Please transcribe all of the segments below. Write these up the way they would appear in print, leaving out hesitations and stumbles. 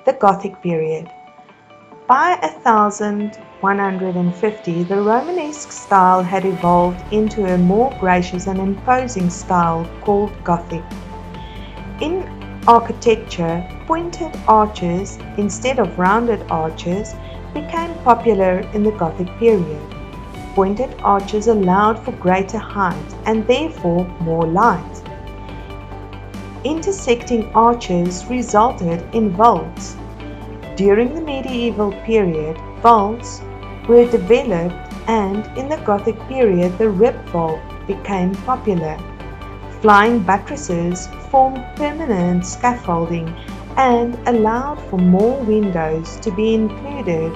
The Gothic period. By 1150, the Romanesque style had evolved into a more gracious and imposing style called Gothic. In architecture, pointed arches instead of rounded arches became popular in the Gothic period. Pointed arches allowed for greater height and therefore more light. Intersecting arches resulted in vaults. During the medieval period, vaults were developed, and in the Gothic period the rib vault became popular. Flying buttresses formed permanent scaffolding and allowed for more windows to be included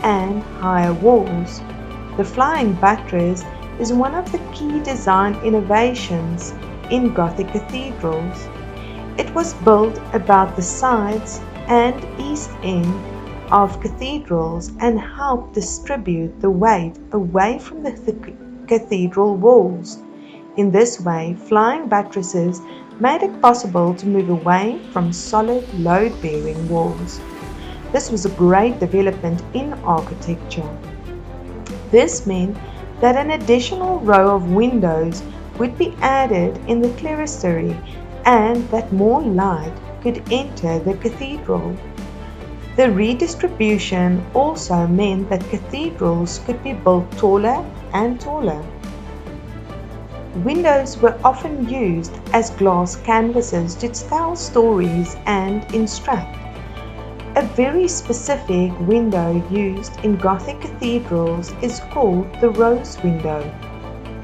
and higher walls. The flying buttress is one of the key design innovations in Gothic cathedrals. It was built about the sides and east end of cathedrals and helped distribute the weight away from the cathedral walls. In this way, flying buttresses made it possible to move away from solid load-bearing walls. This was a great development in architecture. This meant that an additional row of windows would be added in the clerestory and that more light could enter the cathedral. The redistribution also meant that cathedrals could be built taller and taller. Windows were often used as glass canvases to tell stories and instruct. A very specific window used in Gothic cathedrals is called the rose window.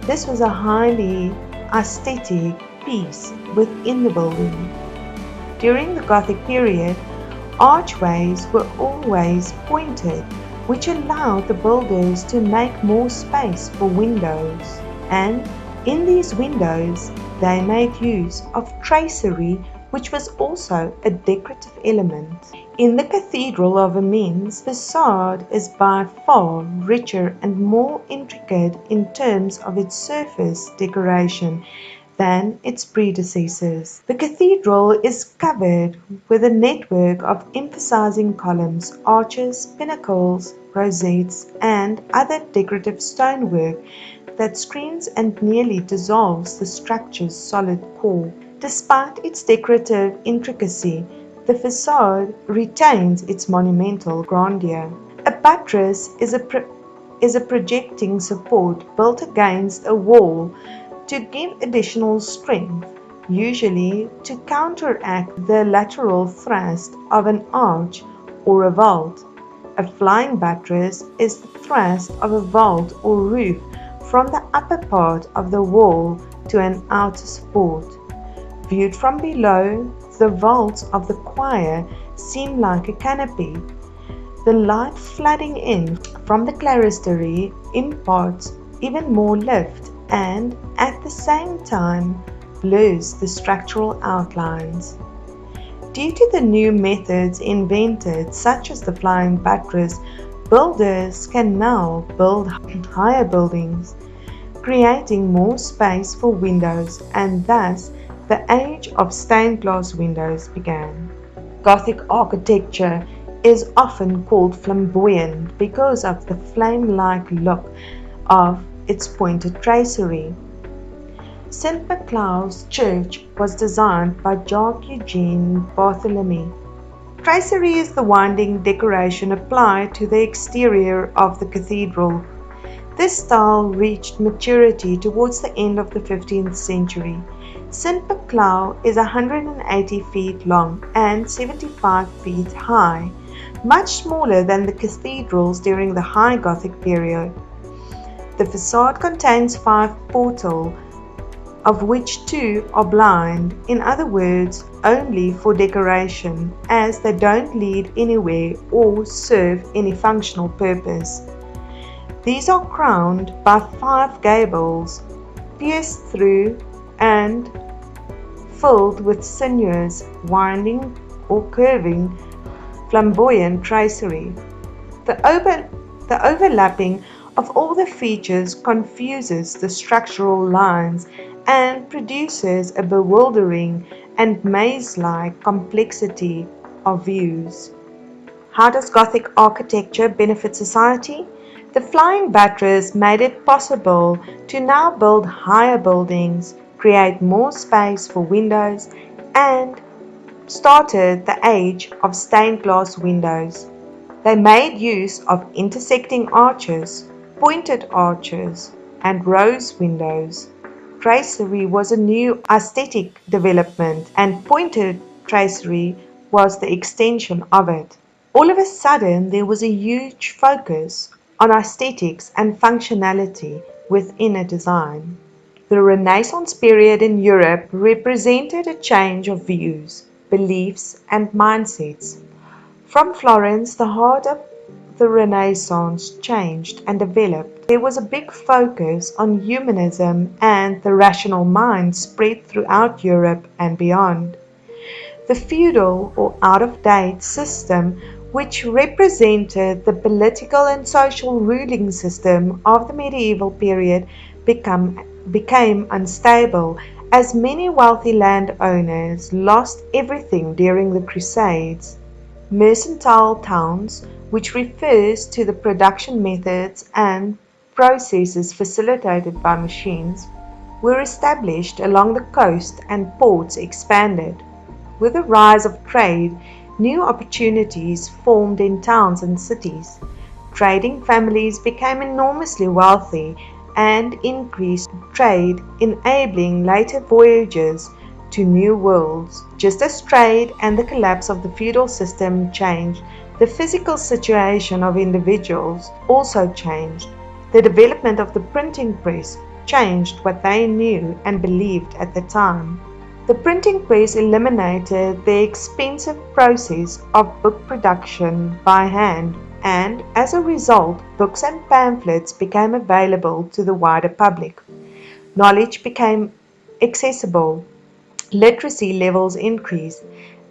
This was a highly aesthetic piece within the building. During the Gothic period, archways were always pointed, which allowed the builders to make more space for windows. And in these windows, they made use of tracery, which was also a decorative element. In the Cathedral of Amiens, the facade is by far richer and more intricate in terms of its surface decoration than its predecessors. The cathedral is covered with a network of emphasizing columns, arches, pinnacles, rosettes, and other decorative stonework that screens and nearly dissolves the structure's solid core. Despite its decorative intricacy, the facade retains its monumental grandeur. A buttress is a projecting support built against a wall to give additional strength, usually to counteract the lateral thrust of an arch or a vault. A flying buttress is the thrust of a vault or roof from the upper part of the wall to an outer support. Viewed from below, the vaults of the choir seem like a canopy. The light flooding in from the clerestory imparts even more lift and at the same time blurs the structural outlines. Due to the new methods invented, such as the flying buttress, builders can now build higher buildings, creating more space for windows, and thus the age of stained glass windows began. Gothic architecture is often called flamboyant because of the flame-like look of its pointed tracery. St. Maclau's Church was designed by Jacques-Eugène Barthélemy. Tracery is the winding decoration applied to the exterior of the cathedral. This style reached maturity towards the end of the 15th century. St. Maclau is 180 feet long and 75 feet high, much smaller than the cathedrals during the High Gothic period. The facade contains 5 portals, of which 2 are blind, in other words, only for decoration, as they don't lead anywhere or serve any functional purpose. These are crowned by 5 gables, pierced through and filled with sinuous, winding or curving, flamboyant tracery. The overlapping of all the features confuses the structural lines and produces a bewildering and maze-like complexity of views. How does Gothic architecture benefit society? The flying buttress made it possible to now build higher buildings, create more space for windows, and started the age of stained glass windows. They made use of intersecting arches, pointed arches, and rose windows. Tracery was a new aesthetic development, and pointed tracery was the extension of it. All of a sudden, there was a huge focus on aesthetics and functionality within a design. The Renaissance period in Europe represented a change of views, beliefs, and mindsets. From Florence, the heart of the Renaissance changed and developed. There was a big focus on humanism, and the rational mind spread throughout Europe and beyond. The feudal or out-of-date system, which represented the political and social ruling system of the medieval period, became unstable as many wealthy landowners lost everything during the Crusades. Mercantile towns, which refers to the production methods and processes facilitated by machines, were established along the coast and ports expanded. With the rise of trade, new opportunities formed in towns and cities. Trading families became enormously wealthy and increased trade, enabling later voyages to new worlds. Just as trade and the collapse of the feudal system changed, the physical situation of individuals also changed. The development of the printing press changed what they knew and believed at the time. The printing press eliminated the expensive process of book production by hand, and as a result, books and pamphlets became available to the wider public. Knowledge became accessible, literacy levels increased,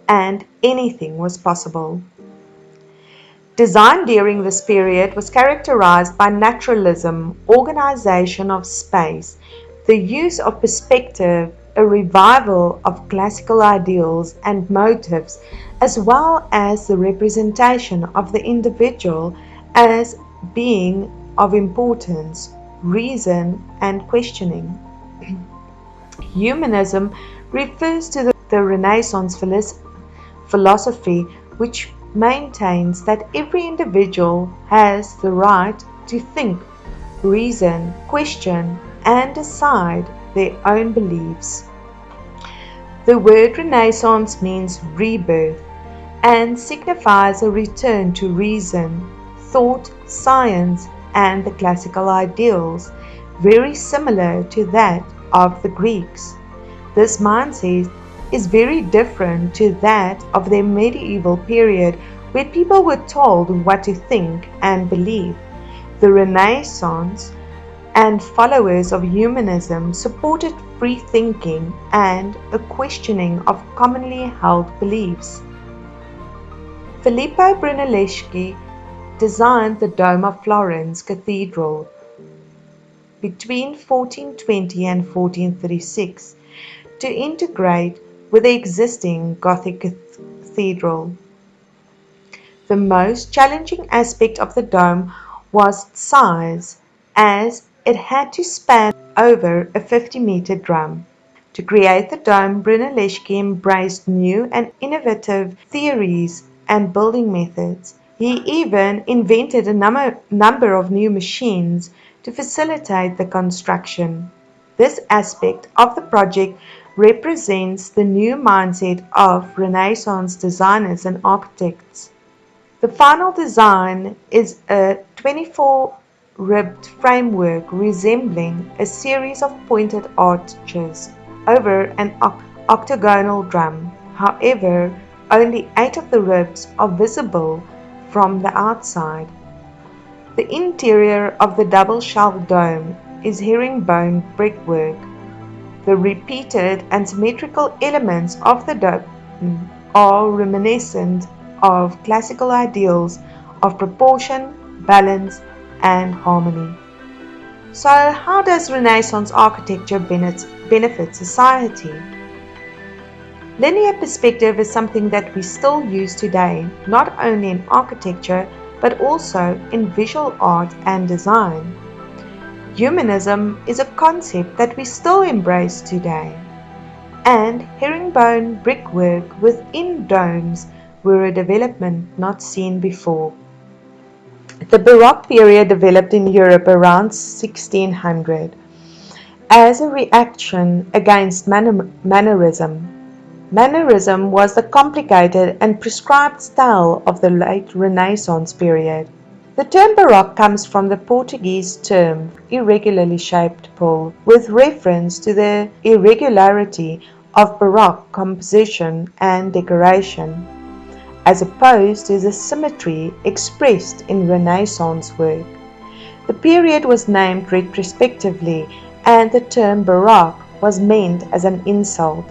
and anything was possible. Design during this period was characterized by naturalism, organization of space, the use of perspective, a revival of classical ideals and motives, as well as the representation of the individual as being of importance, reason, and questioning. Humanism refers to the Renaissance philosophy, which maintains that every individual has the right to think, reason, question, and decide their own beliefs. The word Renaissance means rebirth and signifies a return to reason, thought, science, and the classical ideals, very similar to that of the Greeks. This mindset is very different to that of the medieval period, where people were told what to think and believe. The Renaissance and followers of humanism supported free thinking and a questioning of commonly held beliefs. Filippo Brunelleschi designed the Dome of Florence Cathedral between 1420 and 1436 to integrate with the existing Gothic cathedral. The most challenging aspect of the dome was its size, as it had to span over a 50-meter drum. To create the dome, Brunelleschi embraced new and innovative theories and building methods. He even invented a number of new machines to facilitate the construction. This aspect of the project represents the new mindset of Renaissance designers and architects. The final design is a 24-ribbed framework resembling a series of pointed arches over an octagonal drum. However, only 8 of the ribs are visible from the outside. The interior of the double-shelved dome is herringbone brickwork. The repeated and symmetrical elements of the dome are reminiscent of classical ideals of proportion, balance, and harmony. So, how does Renaissance architecture benefit society? Linear perspective is something that we still use today, not only in architecture, but also in visual art and design. Humanism is a concept that we still embrace today, and herringbone brickwork within domes were a development not seen before. The Baroque period developed in Europe around 1600 as a reaction against mannerism. Mannerism was the complicated and prescribed style of the late Renaissance period. The term Baroque comes from the Portuguese term irregularly shaped pole, with reference to the irregularity of Baroque composition and decoration, as opposed to the symmetry expressed in Renaissance work. The period was named retrospectively, and the term Baroque was meant as an insult.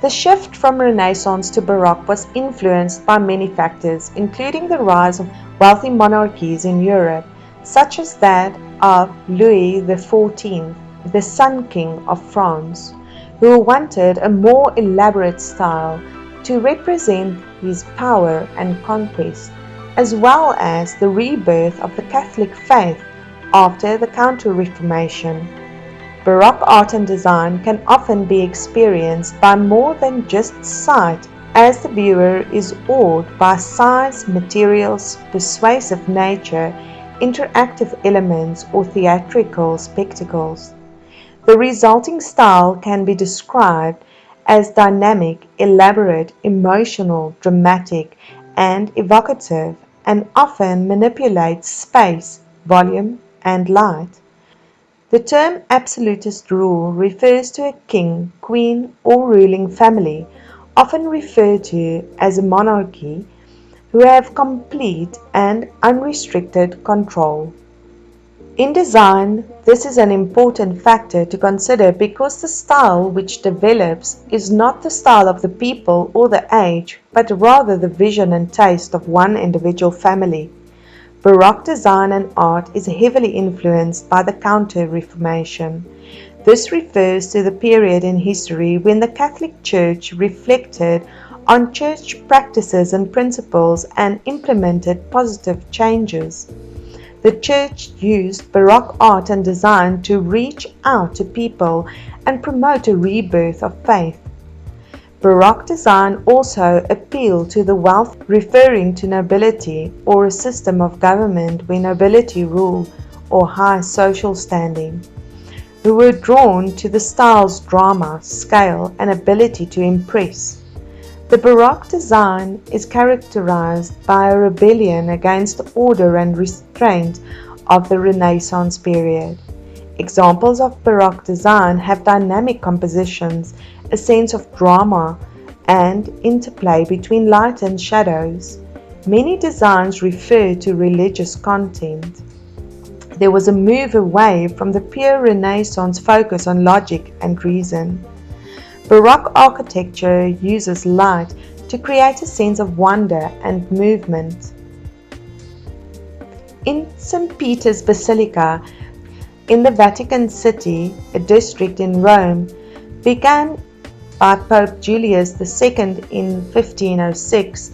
The shift from Renaissance to Baroque was influenced by many factors, including the rise of wealthy monarchies in Europe, such as that of Louis XIV, the Sun King of France, who wanted a more elaborate style to represent his power and conquest, as well as the rebirth of the Catholic faith after the Counter-Reformation. Baroque art and design can often be experienced by more than just sight, as the viewer is awed by size, materials, persuasive nature, interactive elements, or theatrical spectacles. The resulting style can be described as dynamic, elaborate, emotional, dramatic, and evocative, and often manipulates space, volume, and light. The term absolutist rule refers to a king, queen, or ruling family, often referred to as a monarchy, who have complete and unrestricted control. In design, this is an important factor to consider because the style which develops is not the style of the people or the age, but rather the vision and taste of one individual family. Baroque design and art is heavily influenced by the Counter-Reformation. This refers to the period in history when the Catholic Church reflected on church practices and principles and implemented positive changes. The Church used Baroque art and design to reach out to people and promote a rebirth of faith. Baroque design also appealed to the wealthy, referring to nobility or a system of government where nobility ruled or high social standing, who were drawn to the style's drama, scale, and ability to impress. The Baroque design is characterized by a rebellion against the order and restraint of the Renaissance period. Examples of Baroque design have dynamic compositions, a sense of drama, and interplay between light and shadows. Many designs refer to religious content. There was a move away from the pure Renaissance focus on logic and reason. Baroque architecture uses light to create a sense of wonder and movement. In St. Peter's Basilica, in the Vatican City, a district in Rome, began by Pope Julius II in 1506,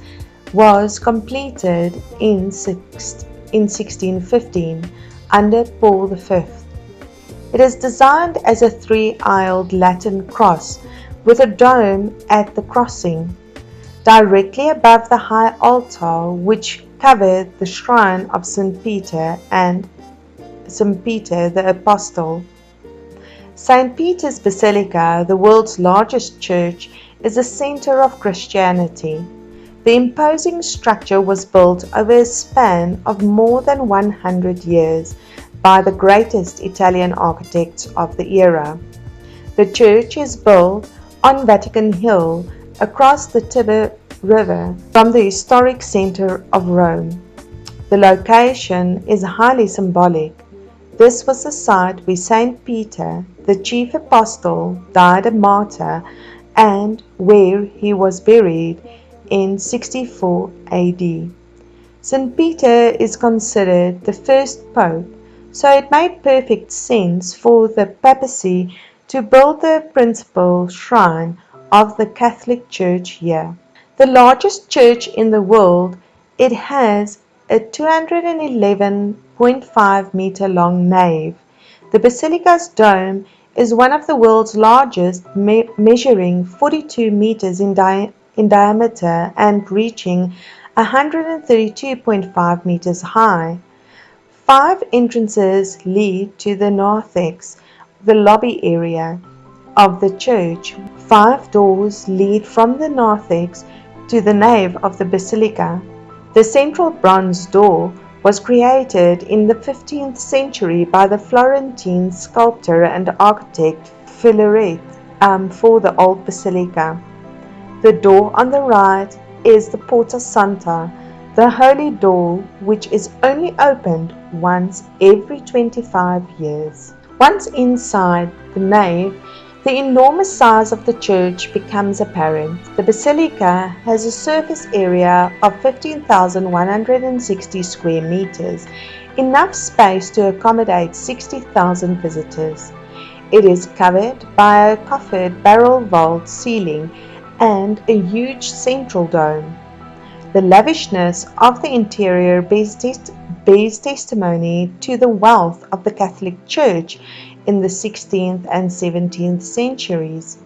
was completed in 1615 under Paul V. It is designed as a three-aisled Latin cross with a dome at the crossing, directly above the high altar which covered the shrine of St. Peter and St. Peter the Apostle. St. Peter's Basilica, the world's largest church, is a center of Christianity. The imposing structure was built over a span of more than 100 years by the greatest Italian architects of the era. The church is built on Vatican Hill across the Tiber River from the historic center of Rome. The location is highly symbolic. This was the site where St. Peter, the chief apostle, died a martyr and where he was buried in 64 AD. St. Peter is considered the first pope, so it made perfect sense for the papacy to build the principal shrine of the Catholic Church here. The largest church in the world, it has a 211.5 meter long nave. The basilica's dome is one of the world's largest, measuring 42 meters in diameter and reaching 132.5 meters high. 5 entrances lead to the narthex, the lobby area of the church. 5 doors lead from the narthex to the nave of the basilica. The central bronze door was created in the 15th century by the Florentine sculptor and architect Filaret for the old basilica. The door on the right is the Porta Santa, the holy door, which is only opened once every 25 years. Once inside the nave, the enormous size of the church becomes apparent. The basilica has a surface area of 15,160 square meters, enough space to accommodate 60,000 visitors. It is covered by a coffered barrel vault ceiling and a huge central dome. The lavishness of the interior bears testimony to the wealth of the Catholic Church in the 16th and 17th centuries.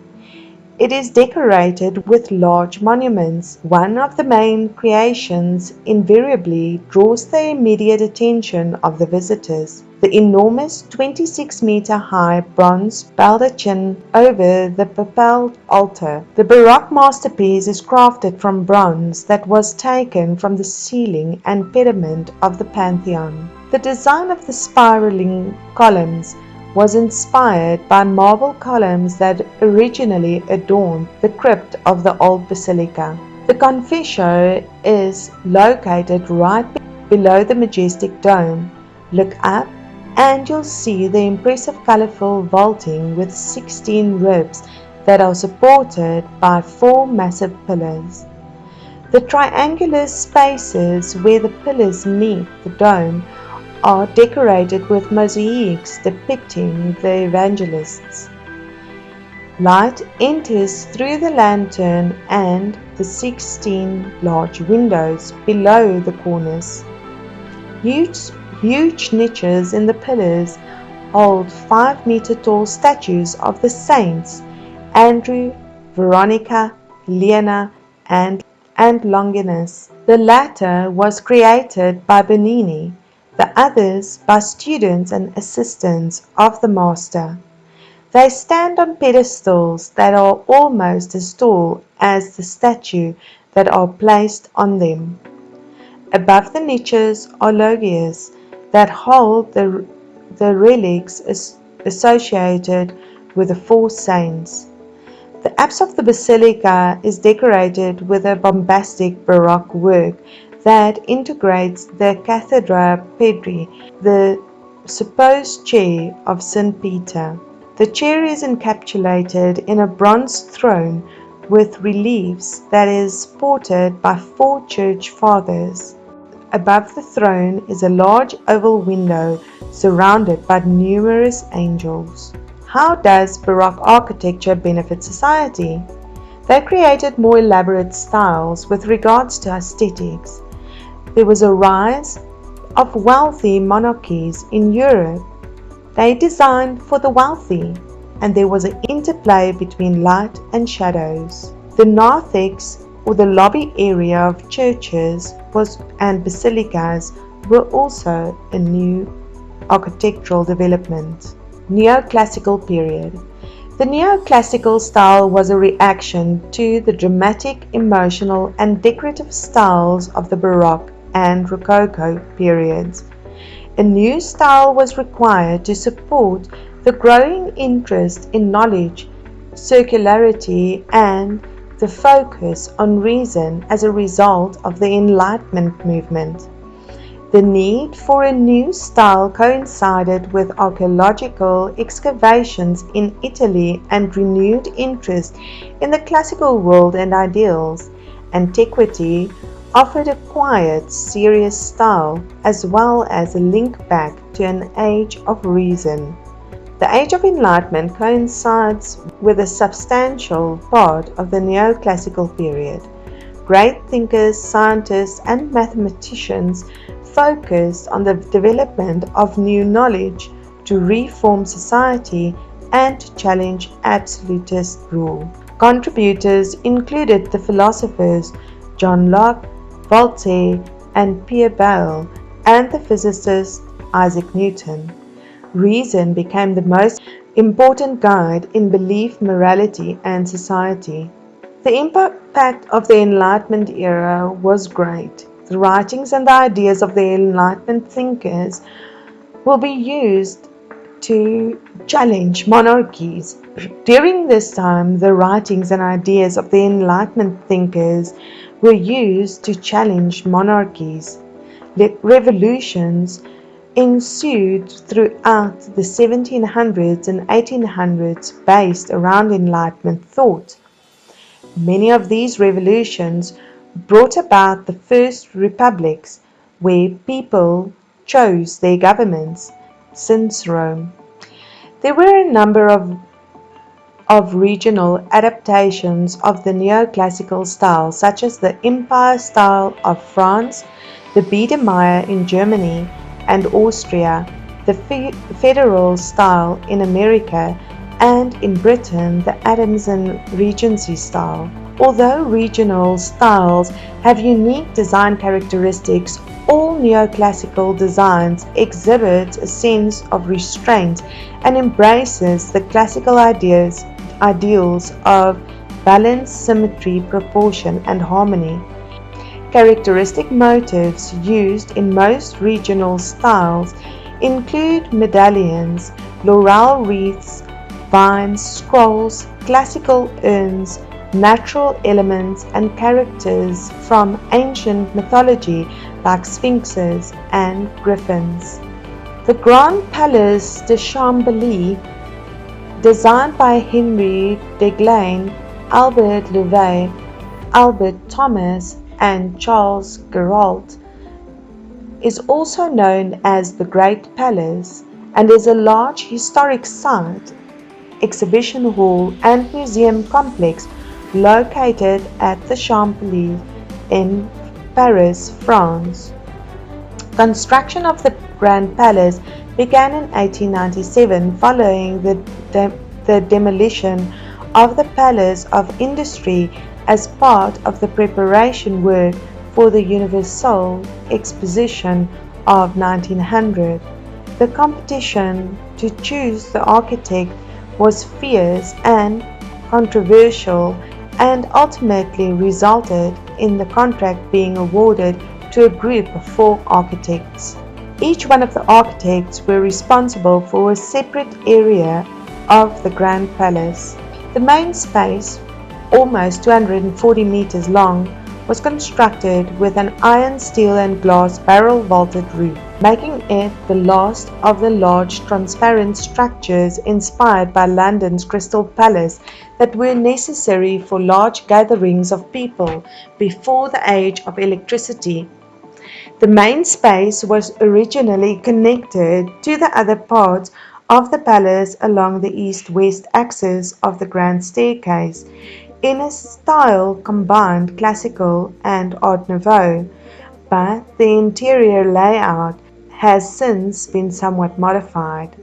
It is decorated with large monuments. One of the main creations invariably draws the immediate attention of the visitors. The enormous 26-meter high bronze baldachin over the papal altar. The Baroque masterpiece is crafted from bronze that was taken from the ceiling and pediment of the Pantheon. The design of the spiraling columns was inspired by marble columns that originally adorned the crypt of the old basilica. The confessio is located right below the majestic dome. Look up and you'll see the impressive colorful vaulting with 16 ribs that are supported by 4 massive pillars. The triangular spaces where the pillars meet the dome are decorated with mosaics depicting the evangelists. Light enters through the lantern and the 16 large windows below the cornice. Huge niches in the pillars hold 5-meter tall statues of the saints Andrew, Veronica, Helena, and Longinus. The latter was created by Bernini, the others by students and assistants of the master. They stand on pedestals that are almost as tall as the statue that are placed on them. Above the niches are loggias that hold the relics associated with the 4 saints. The apse of the basilica is decorated with a bombastic Baroque work that integrates the cathedra pedri, the supposed chair of St. Peter. The chair is encapsulated in a bronze throne with reliefs that is supported by 4 church fathers. Above the throne is a large oval window surrounded by numerous angels. How does Baroque architecture benefit society? They created more elaborate styles with regards to aesthetics. There was a rise of wealthy monarchies in Europe. They designed for the wealthy, and there was an interplay between light and shadows. The narthex, or the lobby area of churches and basilicas, were also a new architectural development. Neoclassical period. The neoclassical style was a reaction to the dramatic, emotional, and decorative styles of the Baroque and Rococo periods. A new style was required to support the growing interest in knowledge, circularity, and the focus on reason as a result of the Enlightenment movement. The need for a new style coincided with archaeological excavations in Italy and renewed interest in the classical world and ideals. Antiquity offered a quiet, serious style as well as a link back to an age of reason. The Age of Enlightenment coincides with a substantial part of the neoclassical period. Great thinkers, scientists, and mathematicians focused on the development of new knowledge to reform society and to challenge absolutist rule. Contributors included the philosophers John Locke, Voltaire, and Pierre Bayle, and the physicist Isaac Newton. Reason became the most important guide in belief, morality, and society. The impact of the Enlightenment era was great. The writings and the ideas of the Enlightenment thinkers will be used to challenge monarchies. During this time, the writings and ideas of the Enlightenment thinkers were used to challenge monarchies. Revolutions ensued throughout the 1700s and 1800s based around Enlightenment thought. Many of these revolutions brought about the first republics, where people chose their governments since Rome. There were a number of regional adaptations of the neoclassical style, such as the Empire style of France, the Biedermeier in Germany and Austria, the Federal style in America, and in Britain the Adams and Regency style. Although regional styles have unique design characteristics, all neoclassical designs exhibit a sense of restraint and embraces the classical ideals of balance, symmetry, proportion, and harmony. Characteristic motifs used in most regional styles include medallions, laurel wreaths, vines, scrolls, classical urns, natural elements, and characters from ancient mythology like sphinxes and griffins. The Grand Palais de Chambéry, designed by Henry Deglaine, Albert Louvet, Albert Thomas, and Charles Geralt, is also known as the Great Palace and is a large historic site, exhibition hall, and museum complex located at the Champs-Élysées in Paris, France. Construction of the Grand Palace began in 1897 following the demolition of the Palace of Industry as part of the preparation work for the Universal Exposition of 1900. The competition to choose the architect was fierce and controversial and ultimately resulted in the contract being awarded to a group of 4 architects. Each one of the architects were responsible for a separate area of the Grand Palace. The main space, almost 240 meters long, was constructed with an iron, steel and glass barrel vaulted roof, making it the last of the large transparent structures inspired by London's Crystal Palace that were necessary for large gatherings of people before the age of electricity. The main space was originally connected to the other parts of the palace along the east-west axis of the grand staircase, in a style combined classical and Art Nouveau, but the interior layout has since been somewhat modified.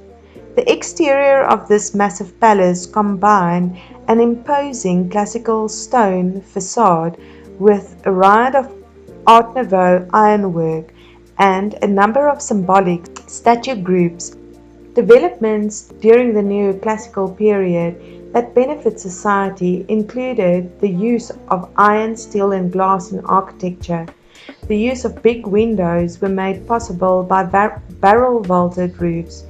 The exterior of this massive palace combined an imposing classical stone facade with a riot of Art Nouveau ironwork and a number of symbolic statue groups. Developments during the neoclassical period that benefit society included the use of iron, steel and glass in architecture. The use of big windows were made possible by barrel vaulted roofs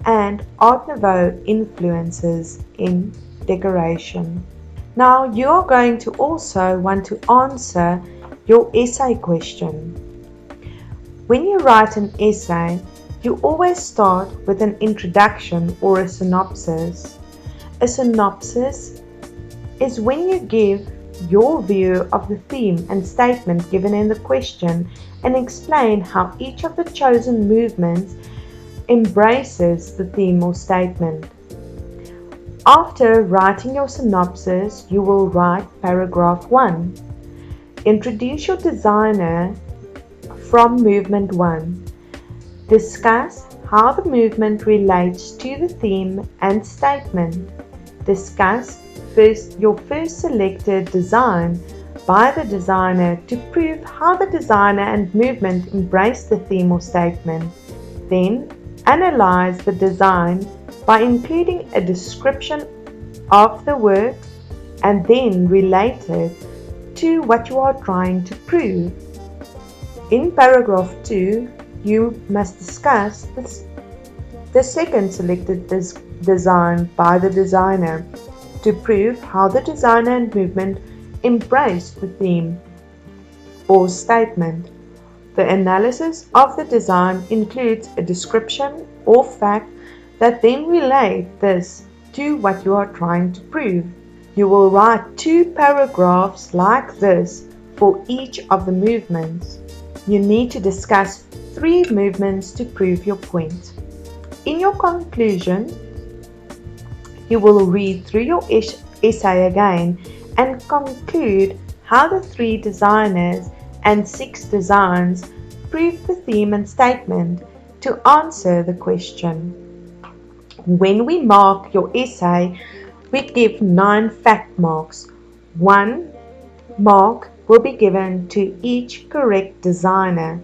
and Art Nouveau influences in decoration. Now you are going to also want to answer your essay question. When you write an essay, you always start with an introduction or a synopsis. A synopsis is when you give your view of the theme and statement given in the question and explain how each of the chosen movements embraces the theme or statement. After writing your synopsis, you will write paragraph 1. Introduce your designer from movement 1. Discuss how the movement relates to the theme and statement. Discuss your first selected design by the designer to prove how the designer and movement embrace the theme or statement. Then, analyze the design by including a description of the work and then relate it to what you are trying to prove. In paragraph 2, you must discuss the second selected design by the designer to prove how the designer and movement embrace the theme or statement. The analysis of the design includes a description or fact that then relate this to what you are trying to prove. You will write 2 paragraphs like this for each of the movements. You need to discuss 3 movements to prove your point. In your conclusion, you will read through your essay again and conclude how the 3 designers and 6 designs prove the theme and statement to answer the question. When we mark your essay, we give 9 fact marks. 1 mark will be given to each correct designer.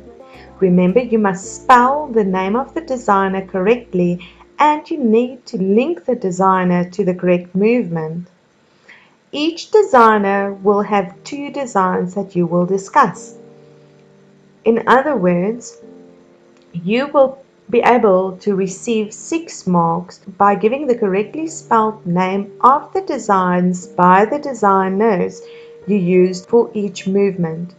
Remember, you must spell the name of the designer correctly and you need to link the designer to the correct movement. Each designer will have 2 designs that you will discuss. In other words, you will be able to receive 6 marks by giving the correctly spelled name of the designs by the designers you used for each movement.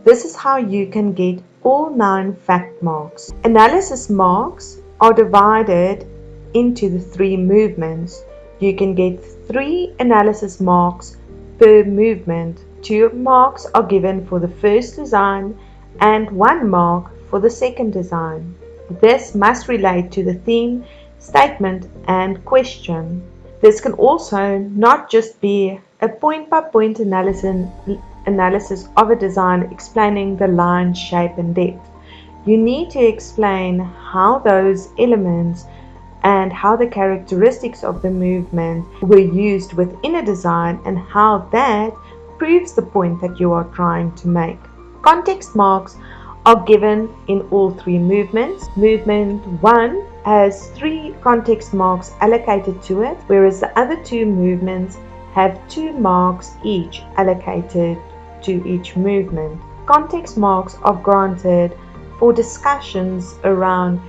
This is how you can get all 9 fact marks. Analysis marks are divided into the 3 movements. You can get 3 analysis marks per movement. 2 marks are given for the first design and 1 mark for the second design. This must relate to the theme, statement, and question. This can also not just be a point-by-point analysis of a design explaining the line, shape, and depth. You need to explain how those elements and how the characteristics of the movement were used within a design and how that proves the point that you are trying to make. Context marks are given in all 3 movements. Movement 1 has 3 context marks allocated to it, whereas the other 2 movements have 2 marks each allocated to each movement. Context marks are granted for discussions around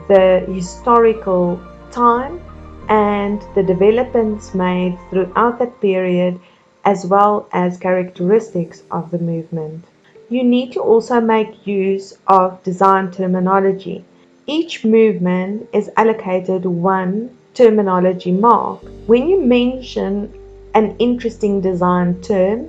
the historical time and the developments made throughout that period, as well as characteristics of the movement. You need to also make use of design terminology. Each movement is allocated 1 terminology mark. When you mention an interesting design term,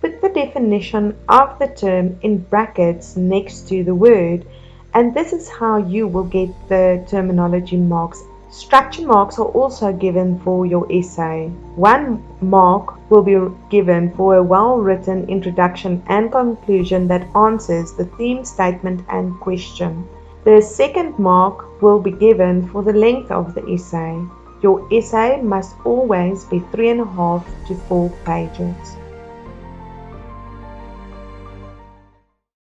put the definition of the term in brackets next to the word, and this is how you will get the terminology marks. Structure marks are also given for your essay. 1 mark will be given for a well-written introduction and conclusion that answers the theme, statement, and question. The second mark will be given for the length of the essay. Your essay must always be 3.5 to 4 pages.